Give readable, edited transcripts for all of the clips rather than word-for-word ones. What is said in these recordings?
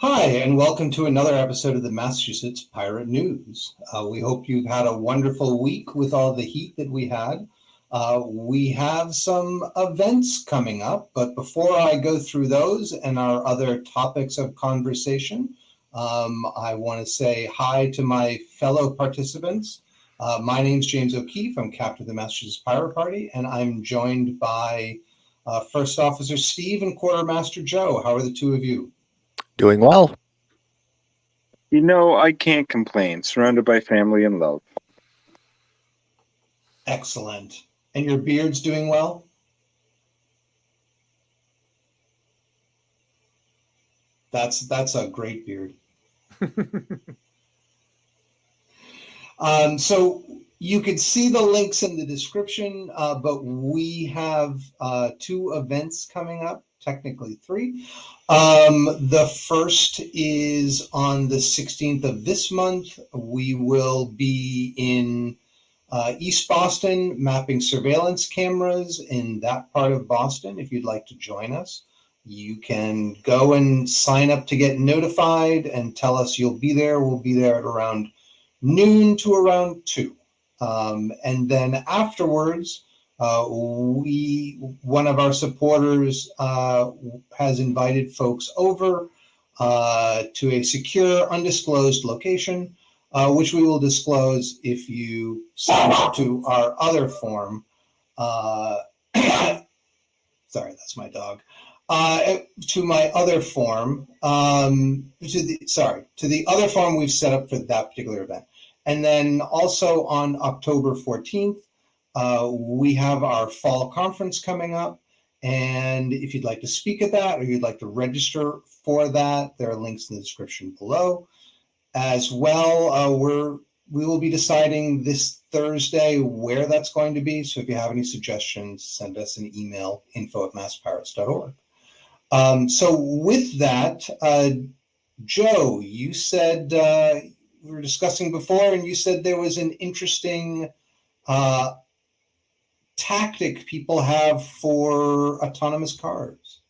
Hi, and welcome to another episode of the Massachusetts Pirate News. We hope you've had a wonderful week with all the heat that we had. We have some events coming up, but before I go through those and our other topics of conversation, I want to say hi to my fellow participants. My name's James O'Keefe. I'm captain of the Massachusetts Pirate Party, and I'm joined by First Officer Steve and Quartermaster Joe. How are the two of you? Doing well. I can't complain. Surrounded by family and love. Excellent. And your beard's doing well? That's a great beard. So you can see the links in the description, but we have two events coming up, technically three. The first is on the 16th of this month. We will be in East Boston, mapping surveillance cameras in that part of Boston. If you'd like to join us, you can go and sign up to get notified and tell us you'll be there. We'll be there at around noon to around 2. And then afterwards, one of our supporters has invited folks over to a secure, undisclosed location, which we will disclose if you sign up to our other form. Sorry, that's my dog. To my other form, to the other form we've set up for that particular event. And then also on October 14th, we have our fall conference coming up. And if you'd like to speak at that or you'd like to register for that, there are links in the description below. As well, we will be deciding this Thursday where that's going to be. So if you have any suggestions, send us an email, info@masspirates.org. So with that, Joe, you said we were discussing before, and you said there was an interesting tactic people have for autonomous cars.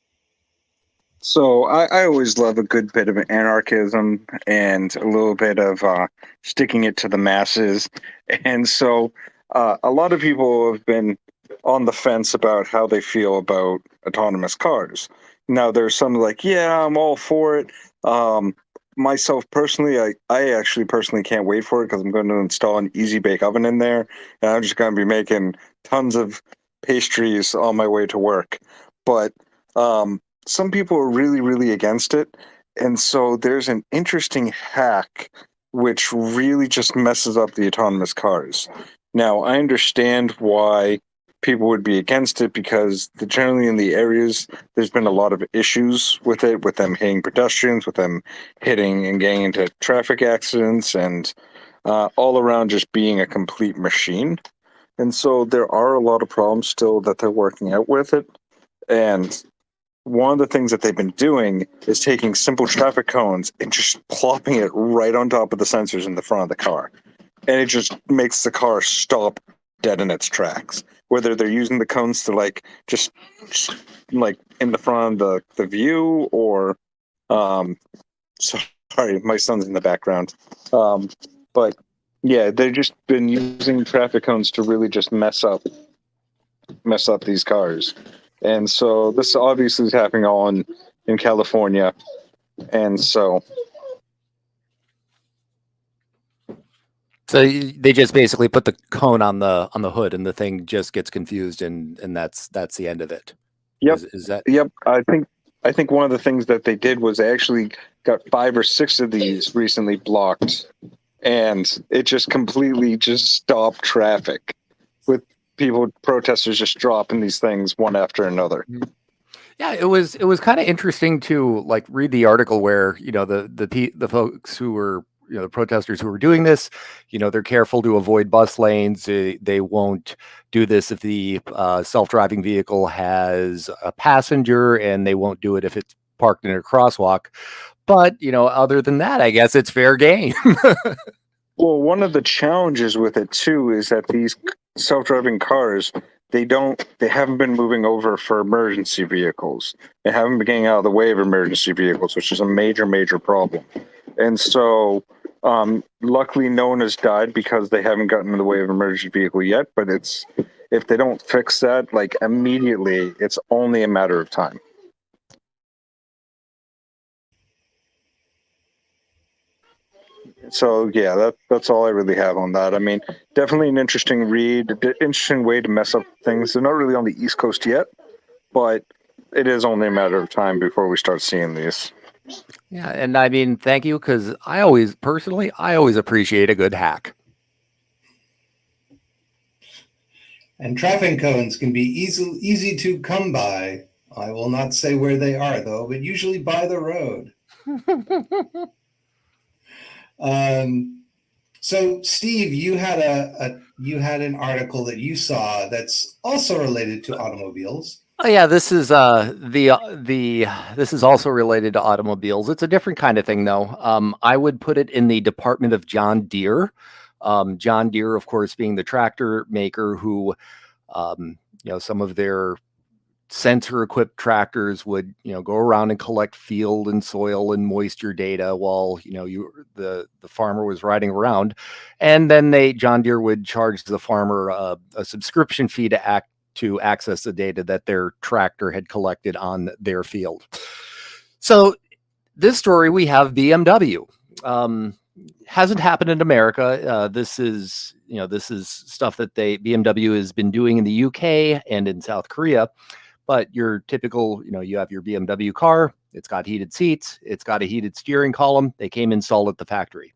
So I always love a good bit of anarchism and a little bit of sticking it to the masses. And so a lot of people have been on the fence about how they feel about autonomous cars. Now, there's some like, yeah, I'm all for it. Myself personally, I actually personally can't wait for it because I'm going to install an easy bake oven in there, and I'm just going to be making tons of pastries on my way to work. But some people are really, really against it, and so there's an interesting hack which really just messes up the autonomous cars. Now, I understand why people would be against it because generally in the areas there's been a lot of issues with it, with them hitting pedestrians, with them hitting and getting into traffic accidents, and all around just being a complete machine. And so there are a lot of problems still that they're working out with it. And one of the things that they've been doing is taking simple traffic cones and just plopping it right on top of the sensors in the front of the car. And it just makes the car stop dead in its tracks. Whether they're using the cones to just in the front of the view, or sorry, my son's in the background. But yeah, they've just been using traffic cones to really just mess up these cars. And so this obviously is happening all in California. And so they just basically put the cone on the hood, and the thing just gets confused, and that's the end of it. Yep. Is that? Yep. I think one of the things that they did was they actually got 5 or 6 of these recently blocked, and it just completely just stopped traffic with protesters just dropping these things one after another. Yeah, it was kind of interesting to read the article where the folks who were the protesters who were doing this, they're careful to avoid bus lanes. They won't do this if the self-driving vehicle has a passenger, and they won't do it if it's parked in a crosswalk. But other than that, I guess it's fair game. Well, one of the challenges with it too is that these self-driving cars, they haven't been moving over for emergency vehicles. They haven't been getting out of the way of emergency vehicles, which is a major problem. And so, luckily, no one has died because they haven't gotten in the way of an emergency vehicle yet. But if they don't fix that, like immediately, it's only a matter of time. So yeah, that's all I really have on that. I mean, definitely an interesting read, interesting way to mess up things. They're not really on the East Coast yet, but it is only a matter of time before we start seeing these. Yeah, and I mean, thank you, because I always appreciate a good hack. And traffic cones can be easy to come by. I will not say where they are, though, but usually by the road. So, Steve, you had an article that you saw that's also related to automobiles. Oh yeah, this is this is also related to automobiles. It's a different kind of thing, though. I would put it in the department of John Deere. John Deere, of course, being the tractor maker who, some of their sensor-equipped tractors would, go around and collect field and soil and moisture data while, the farmer was riding around, and then John Deere would charge the farmer a subscription fee to access the data that their tractor had collected on their field. So this story, we have BMW. Hasn't happened in America. This is stuff that BMW has been doing in the UK and in South Korea. But your typical, you have your BMW car, it's got heated seats, it's got a heated steering column. They came installed at the factory.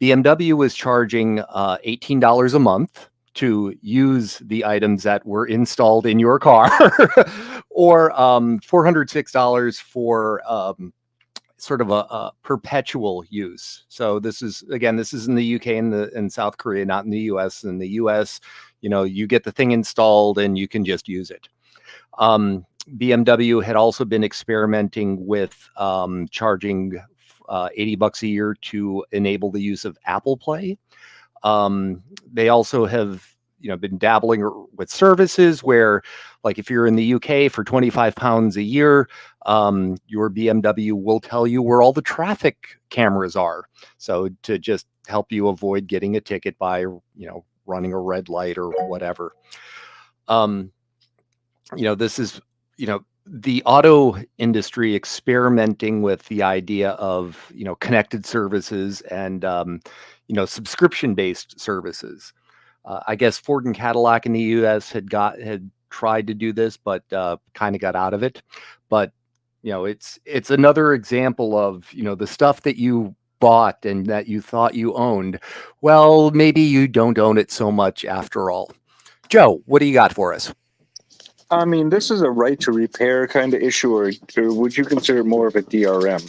BMW was charging $18 a month to use the items that were installed in your car, or $406 for sort of a perpetual use. So this is in the UK and South Korea, not in the US. In the US, you get the thing installed and you can just use it. BMW had also been experimenting with charging $80 a year to enable the use of Apple Play. They also have been dabbling with services where, like, if you're in the UK for £25 a year, your BMW will tell you where all the traffic cameras are. So to just help you avoid getting a ticket by running a red light or whatever. This is, the auto industry experimenting with the idea of, connected services and, subscription-based services. I guess Ford and Cadillac in the US had tried to do this, but kind of got out of it. But, it's another example of, the stuff that you bought and that you thought you owned. Well, maybe you don't own it so much after all. Joe, what do you got for us? I mean, this is a right to repair kind of issue, or would you consider it more of a DRM?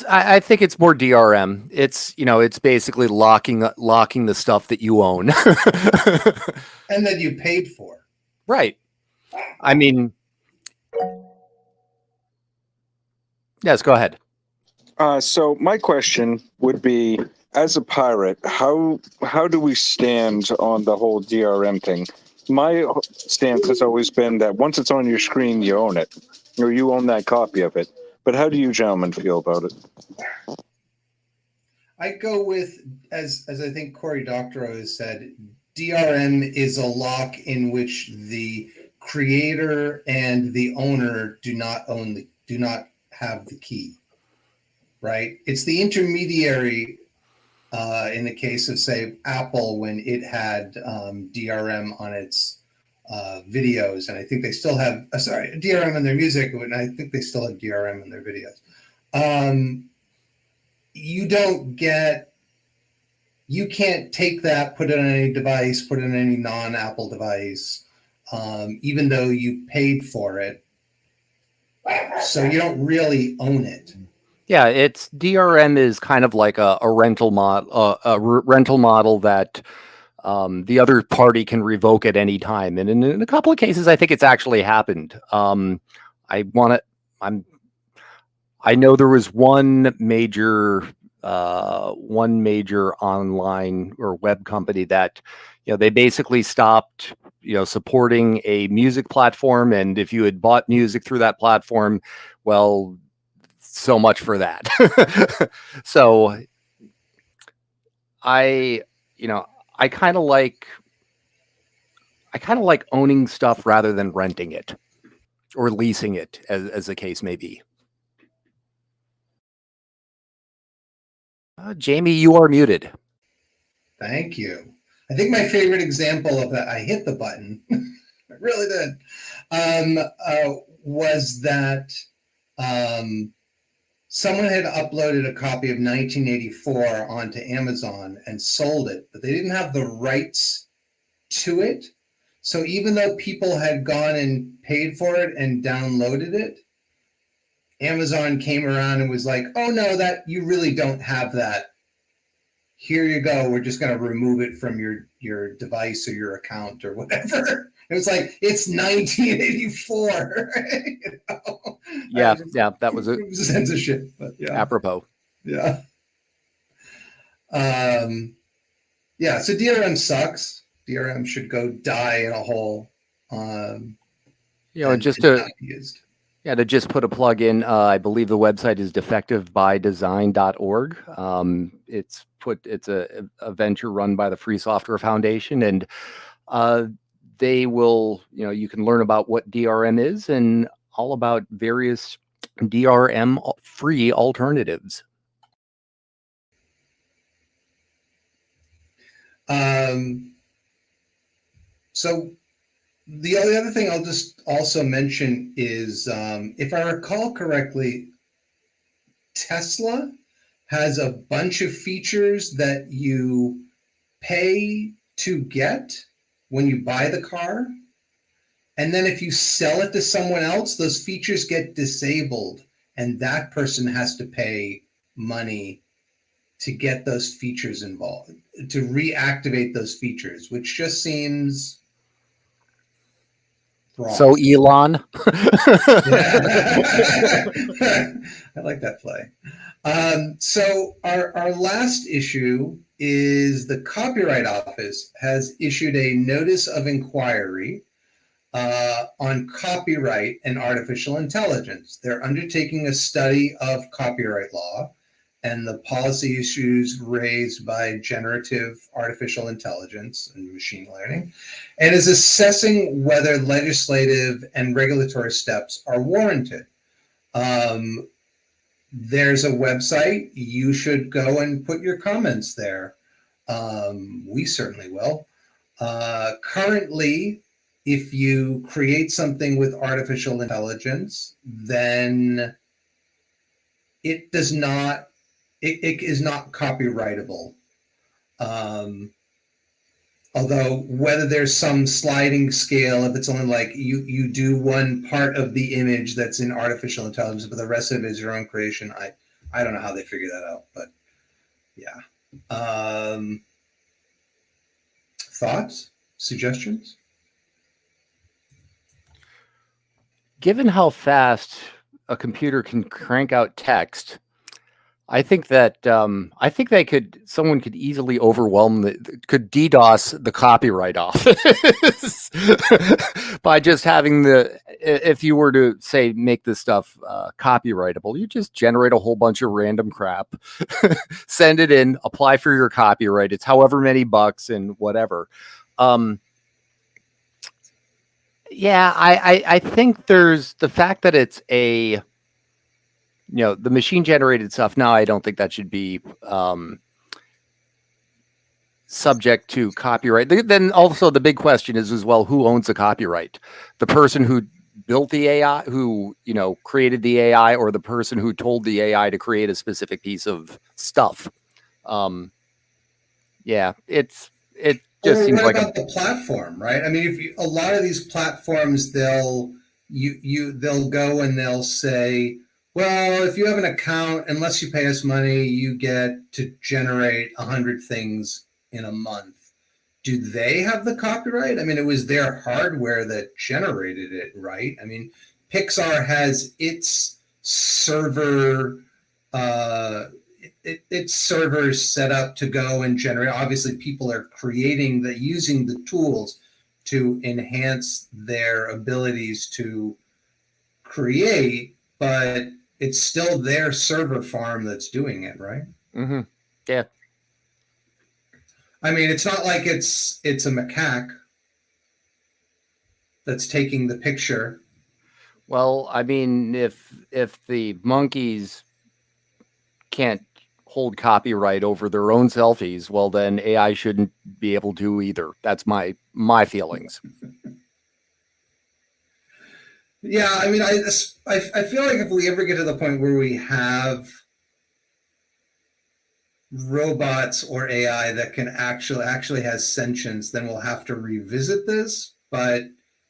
I think it's more DRM. It's basically locking the stuff that you own. And that you paid for. Right. I mean, yes, go ahead. So my question would be, as a pirate, how do we stand on the whole DRM thing? My stance has always been that once it's on your screen, you own it, or you own that copy of it. But how do you gentlemen feel about it? I go with, as I think Cory Doctorow has said, DRM is a lock in which the creator and the owner do not have the key. Right? It's the intermediary. In the case of, say, Apple, when it had DRM on its videos, and I think they still have DRM in their music, and I think they still have DRM in their videos. You can't take that, put it on any device, put it on any non-Apple device, even though you paid for it. So you don't really own it. Yeah, it's DRM is kind of like a rental rental model that the other party can revoke at any time, and in a couple of cases, I think it's actually happened. I know there was one major online or web company that they basically stopped, supporting a music platform. And if you had bought music through that platform, well, so much for that. So I, you know, I kind of like owning stuff rather than renting it or leasing it, as the case may be. Jamie, you are muted. Thank you. I think my favorite example of that, I hit the button, I really did, was that someone had uploaded a copy of 1984 onto Amazon and sold it, but they didn't have the rights to it. So even though people had gone and paid for it and downloaded it, Amazon came around and was like, oh no, that you really don't have that. Here you go. We're just going to remove it from your device or your account or whatever. It was like, it's 1984. Right? You know? Yeah, that was it was censorship, but yeah. Apropos. Yeah. Yeah, so DRM sucks. DRM should go die in a hole. And just to just put a plug in, I believe the website is defectivebydesign.org. It's a venture run by the Free Software Foundation, and they will, you can learn about what DRM is and all about various DRM free alternatives. So the other thing I'll just also mention is, if I recall correctly, Tesla has a bunch of features that you pay to get when you buy the car. And then if you sell it to someone else, those features get disabled, and that person has to pay money to get those features involved, to reactivate those features, which just seems wrong. So Elon. I like that play. So our last issue is the Copyright Office has issued a notice of inquiry on copyright and artificial intelligence. They're undertaking a study of copyright law and the policy issues raised by generative artificial intelligence and machine learning, and is assessing whether legislative and regulatory steps are warranted. There's a website. You should go and put your comments there. We certainly will. Currently, if you create something with artificial intelligence, then it does not, it is not copyrightable. Although whether there's some sliding scale, if it's only like you do one part of the image that's in artificial intelligence, but the rest of it is your own creation, I don't know how they figure that out, but yeah. Thoughts, suggestions? Given how fast a computer can crank out text, I think that someone could easily could DDoS the Copyright Office by just having if you were to say make this stuff copyrightable, you just generate a whole bunch of random crap, send it in, apply for your copyright. It's however many bucks and whatever. Yeah, I think there's the fact that it's the machine generated stuff. Now, I don't think that should be subject to copyright. Then also the big question is as well, who owns the copyright? The person who built the AI, who, created the AI, or the person who told the AI to create a specific piece of stuff. Yeah, it just seems like the platform, right? I mean, a lot of these platforms, they'll go and they'll say, well, if you have an account, unless you pay us money, you get to generate 100 things in a month. Do they have the copyright? I mean, it was their hardware that generated it, right? I mean, Pixar has its server, it's servers set up to go and generate. Obviously, people are using the tools to enhance their abilities to create, but it's still their server farm that's doing it, right? Mm-hmm. Yeah. I mean, it's not like it's a macaque that's taking the picture. Well, I mean, if the monkeys can't hold copyright over their own selfies, well, then AI shouldn't be able to either. That's my feelings. Yeah, I mean, I feel like if we ever get to the point where we have robots or AI that can actually has sentience, then we'll have to revisit this. But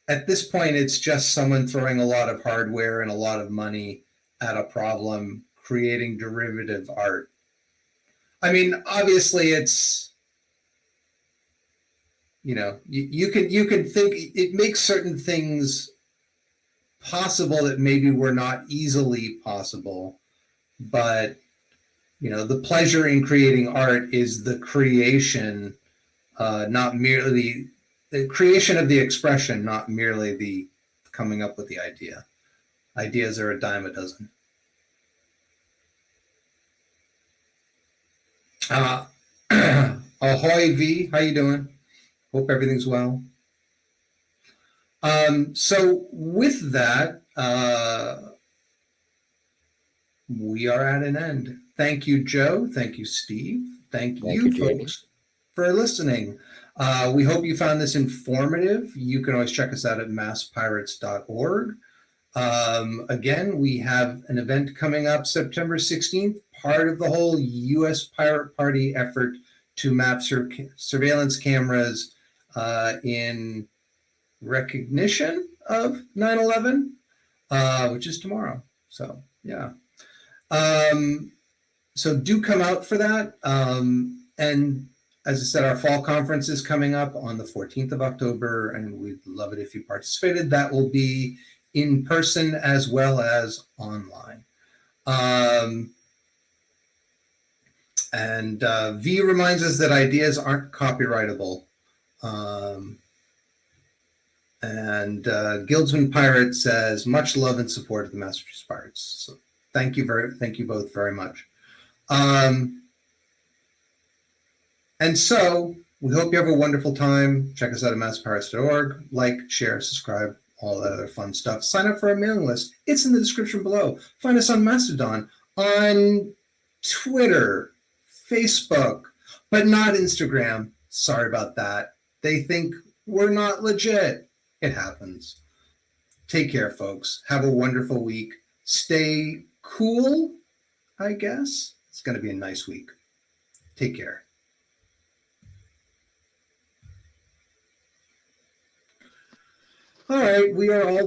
at this point, it's just someone throwing a lot of hardware and a lot of money at a problem, creating derivative art. I mean, obviously, it's, you can think it makes certain things possible that maybe were not easily possible, but the pleasure in creating art is the creation, not merely the creation of the expression, not merely the coming up with the idea. Ideas are a dime a dozen. Ahoy V, how you doing? Hope everything's well. So with that, we are at an end. Thank you, Joe. Thank you, Steve. Thank you, Jamie. folks, for listening. We hope you found this informative. You can always check us out at masspirates.org. Again, we have an event coming up September 16th, part of the whole U.S. Pirate Party effort to map surveillance cameras in recognition of 9/11, which is tomorrow. So, yeah. So do come out for that. And as I said, our fall conference is coming up on the 14th of October, and we'd love it if you participated. That will be in person as well as online. And V reminds us that ideas aren't copyrightable. And Guildsman Pirate says, much love and support of the Massachusetts Pirates. So thank you both very much. And so we hope you have a wonderful time. Check us out at masspirates.org. Like, share, subscribe, all that other fun stuff. Sign up for our mailing list. It's in the description below. Find us on Mastodon, on Twitter, Facebook, but not Instagram. Sorry about that. They think we're not legit. It happens. Take care, folks. Have a wonderful week. Stay cool, I guess. It's going to be a nice week. Take care. All right, we are all done.